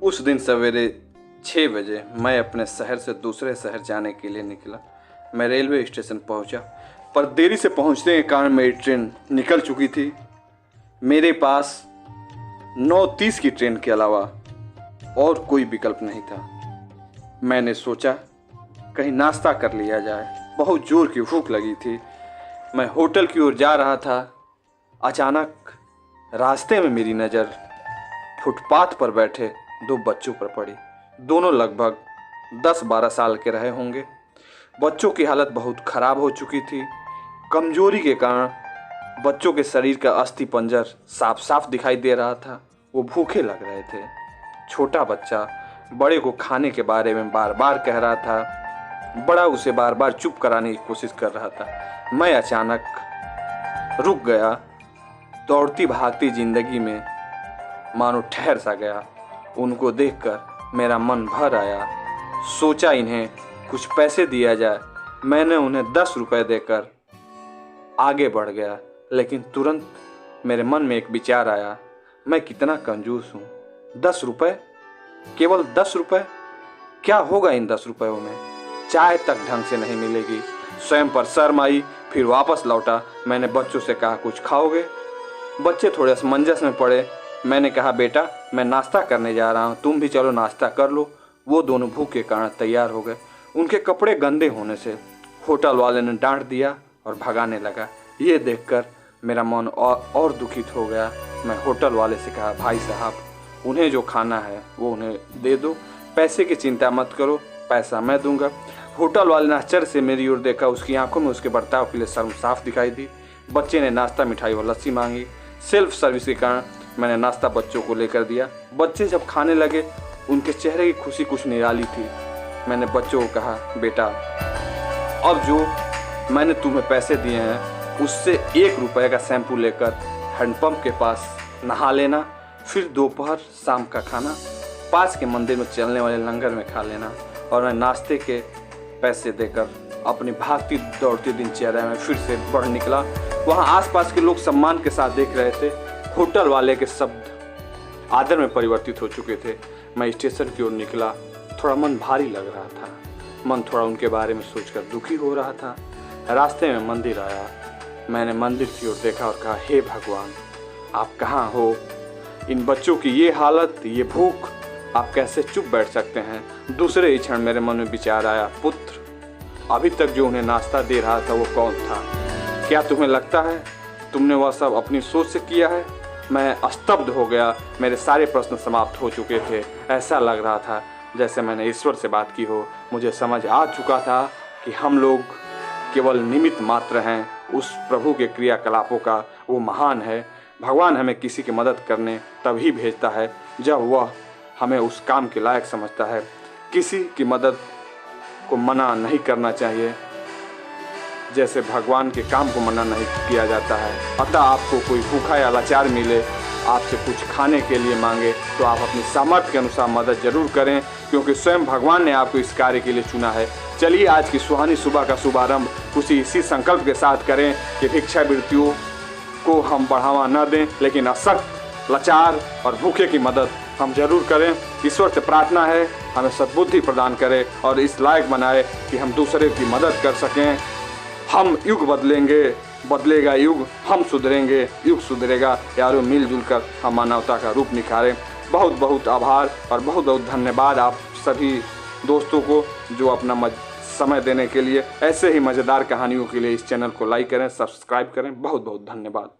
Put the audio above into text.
उस दिन सवेरे 6 बजे मैं अपने शहर से दूसरे शहर जाने के लिए निकला। मैं रेलवे स्टेशन पहुंचा, पर देरी से पहुंचने के कारण मेरी ट्रेन निकल चुकी थी। मेरे पास 9:30 की ट्रेन के अलावा और कोई विकल्प नहीं था। मैंने सोचा कहीं नाश्ता कर लिया जाए। बहुत जोर की भूख लगी थी। मैं होटल की ओर जा रहा था। अचानक रास्ते में मेरी नज़र फुटपाथ पर बैठे 2 बच्चों पर पड़ी। दोनों लगभग 10-12 साल के रहे होंगे। बच्चों की हालत बहुत खराब हो चुकी थी। कमजोरी के कारण बच्चों के शरीर का अस्थि पंजर साफ साफ दिखाई दे रहा था। वो भूखे लग रहे थे। छोटा बच्चा बड़े को खाने के बारे में बार बार कह रहा था। बड़ा उसे बार बार चुप कराने की कोशिश कर रहा था। मैं अचानक रुक गया। दौड़ती भागती जिंदगी में मानो ठहर सा गया। उनको देखकर मेरा मन भर आया। सोचा इन्हें कुछ पैसे दिया जाए। मैंने उन्हें 10 रुपए देकर आगे बढ़ गया, लेकिन तुरंत मेरे मन में एक विचार आया, मैं कितना कंजूस हूँ। 10 रुपए, केवल 10 रुपए, क्या होगा इन 10 रुपयों में? चाय तक ढंग से नहीं मिलेगी। स्वयं पर शर्म आई। फिर वापस लौटा। मैंने बच्चों से कहा, कुछ खाओगे? बच्चे थोड़े असमंजस में पड़े। मैंने कहा, बेटा मैं नाश्ता करने जा रहा हूँ, तुम भी चलो नाश्ता कर लो। वो दोनों भूख के कारण तैयार हो गए। उनके कपड़े गंदे होने से होटल वाले ने डांट दिया और भगाने लगा। ये देखकर मेरा मन और दुखित हो गया। मैं होटल वाले से कहा, भाई साहब उन्हें जो खाना है वो उन्हें दे दो, पैसे की चिंता मत करो, पैसा मैं दूंगा। होटल वाले ने आश्चर्य से मेरी ओर देखा। उसकी आंखों में उसके बर्ताव के लिए शर्म साफ दिखाई दी। बच्चे ने नाश्ता, मिठाई और लस्सी मांगी। सेल्फ सर्विस के कारण मैंने नाश्ता बच्चों को लेकर दिया। बच्चे जब खाने लगे उनके चेहरे की खुशी कुछ निराली थी। मैंने बच्चों को कहा, बेटा अब जो मैंने तुम्हें पैसे दिए हैं उससे 1 रुपये का शैम्पू लेकर हैंडपंप के पास नहा लेना। फिर दोपहर शाम का खाना पास के मंदिर में चलने वाले लंगर में खा लेना। और मैं नाश्ते के पैसे देकर अपनी भागती दौड़ती दिनचर्या में फिर से बढ़ निकला। वहाँ आसपास के लोग सम्मान के साथ देख रहे थे। होटल वाले के शब्द आदर में परिवर्तित हो चुके थे। मैं स्टेशन की ओर निकला। थोड़ा मन भारी लग रहा था। मन थोड़ा उनके बारे में सोचकर दुखी हो रहा था। रास्ते में मंदिर आया। मैंने मंदिर की ओर देखा और कहा, हे भगवान आप कहाँ हो? इन बच्चों की ये हालत, ये भूख, आप कैसे चुप बैठ सकते हैं? दूसरे ही क्षण मेरे मन में विचार आया, पुत्र अभी तक जो उन्हें नाश्ता दे रहा था वो कौन था? क्या तुम्हें लगता है तुमने वह सब अपनी सोच से किया है? मैं स्तब्ध हो गया। मेरे सारे प्रश्न समाप्त हो चुके थे। ऐसा लग रहा था जैसे मैंने ईश्वर से बात की हो। मुझे समझ आ चुका था कि हम लोग केवल निमित्त मात्र हैं उस प्रभु के क्रियाकलापों का। वो महान है। भगवान हमें किसी की मदद करने तभी भेजता है जब वह हमें उस काम के लायक समझता है। किसी की मदद को मना नहीं करना चाहिए, जैसे भगवान के काम को मना नहीं किया जाता है। अतः आपको कोई भूखा या लाचार मिले, आपसे कुछ खाने के लिए मांगे, तो आप अपनी सामर्थ्य के अनुसार मदद जरूर करें, क्योंकि स्वयं भगवान ने आपको इस कार्य के लिए चुना है। चलिए आज की सुहानी सुबह का शुभारंभ इसी संकल्प के साथ करें कि भिक्षावृत्तियों को हम बढ़ावा न दें, लेकिन अशक्त, लाचार और भूखे की मदद हम जरूर करें। ईश्वर से प्रार्थना है हमें सद्बुद्धि प्रदान करे और इस लायक बनाए कि हम दूसरे की मदद कर सकें। हम युग बदलेंगे, बदलेगा युग, हम सुधरेंगे, युग सुधरेगा। यारों मिलजुल कर हम मानवता का रूप निखारें। बहुत बहुत आभार और बहुत बहुत धन्यवाद आप सभी दोस्तों को जो अपना समय देने के लिए। ऐसे ही मज़ेदार कहानियों के लिए इस चैनल को लाइक करें, सब्सक्राइब करें। बहुत बहुत धन्यवाद।